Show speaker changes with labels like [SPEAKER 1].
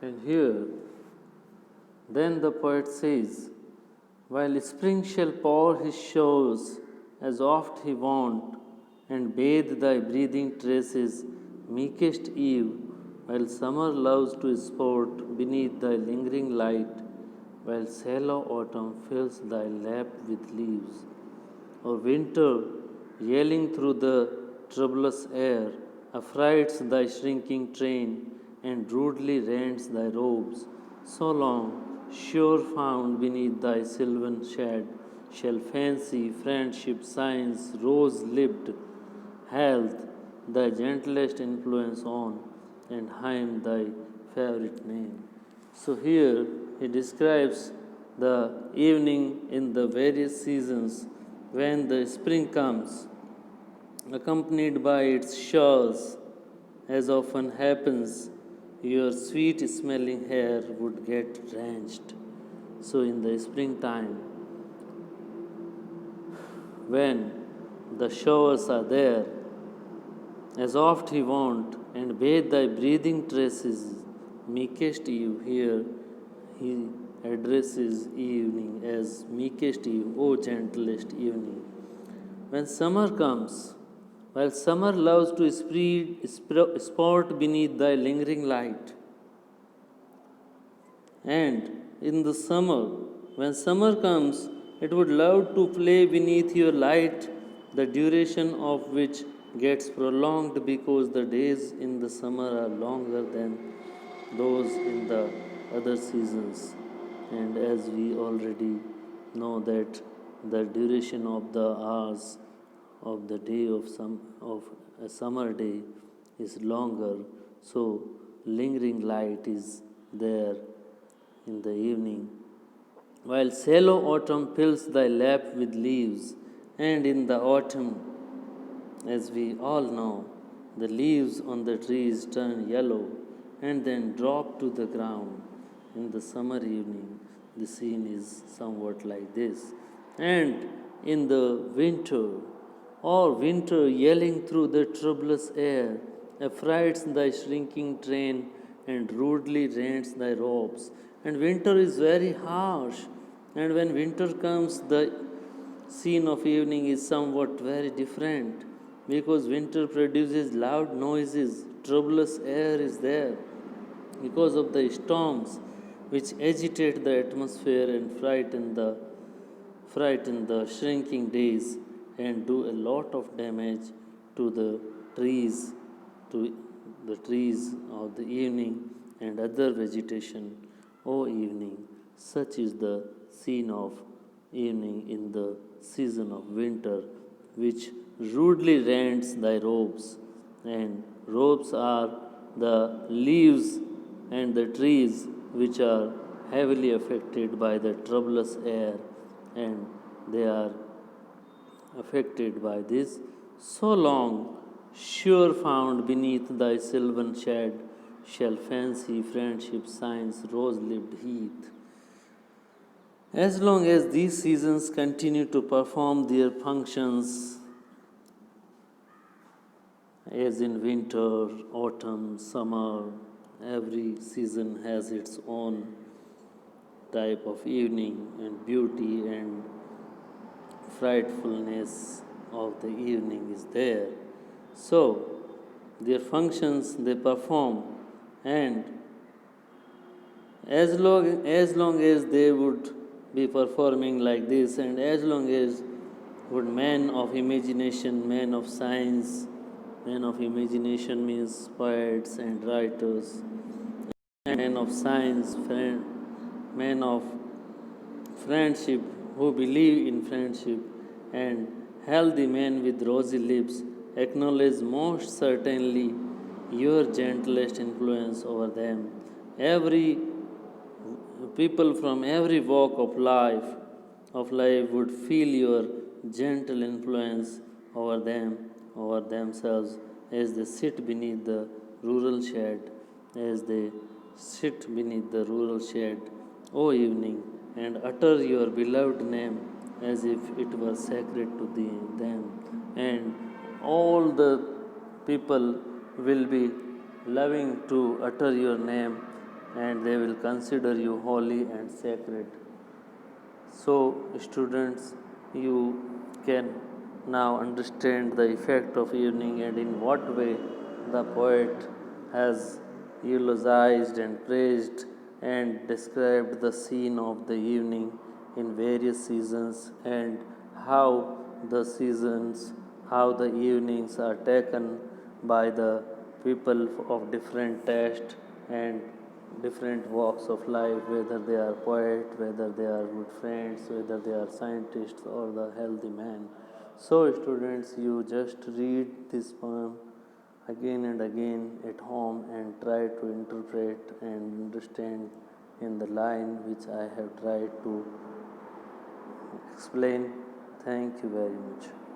[SPEAKER 1] And here, then the poet says, while spring shall pour his showers as oft he wont, and bathe thy breathing traces, meekest eve, while summer loves to sport beneath thy lingering light, while sallow autumn fills thy lap with leaves, or winter, yelling through the troublous air, affrights thy shrinking train, and rudely rends thy robes, so long, sure found beneath thy sylvan shade, shall fancy, friendship, science, rose-lipped health, thy gentlest influence on, and hymn thy favorite name. So here he describes the evening in the various seasons when the spring comes, accompanied by its showers, as often happens, your sweet smelling hair would get drenched. So, in the springtime, when the showers are there, as oft he wont, and bathe thy breathing traces, meekest eve, here he addresses evening as meekest eve, O gentlest evening. When summer comes, while summer loves to sport beneath thy lingering light, and in the summer, when summer comes, it would love to play beneath your light, the duration of which gets prolonged because the days in the summer are longer than those in the other seasons. And as we already know that the duration of the hours of the day of a summer day is longer, so lingering light is there in the evening. While sallow autumn fills thy lap with leaves, and in the autumn, as we all know, the leaves on the trees turn yellow and then drop to the ground. In the summer evening, the scene is somewhat like this. And in the winter, or winter yelling through the troublous air, affrights thy shrinking train and rudely rends thy robes. And winter is very harsh, and when winter comes, the scene of evening is somewhat very different because winter produces loud noises, troublous air is there because of the storms which agitate the atmosphere and frighten the shrinking days and do a lot of damage to the trees, to the trees of the evening and other vegetation. O evening, such is the scene of evening in the season of winter, which rudely rends thy robes, and robes are the leaves and the trees which are heavily affected by the troublous air, and they are affected by this. So long, sure found beneath thy sylvan shade, shall fancy, friendship, science, rose-lipped heath. As long as these seasons continue to perform their functions, as in winter, autumn, summer, every season has its own type of evening and beauty and frightfulness of the evening is there. So, their functions they perform, and as long as they would be performing like this, and as long as would men of imagination, men of science, men of imagination means poets and writers, men of science, men of friendship who believe in friendship, and healthy men with rosy lips acknowledge most certainly your gentlest influence over them. Every people from every walk of life would feel your gentle influence over them, over themselves, as they sit beneath the rural shade, as they sit beneath the rural shade, O evening, and utter your beloved name as if it were sacred to them, and all the people will be loving to utter your name and they will consider you holy and sacred. So, students, you can now understand the effect of evening and in what way the poet has eulogized and praised and described the scene of the evening in various seasons, and how the seasons, how the evenings are taken by the people of different taste and different walks of life, whether they are poet, whether they are good friends, whether they are scientists or the healthy man. So, students, you just read this poem again and again at home and try to interpret and understand in the line which I have tried to explain. Thank you very much.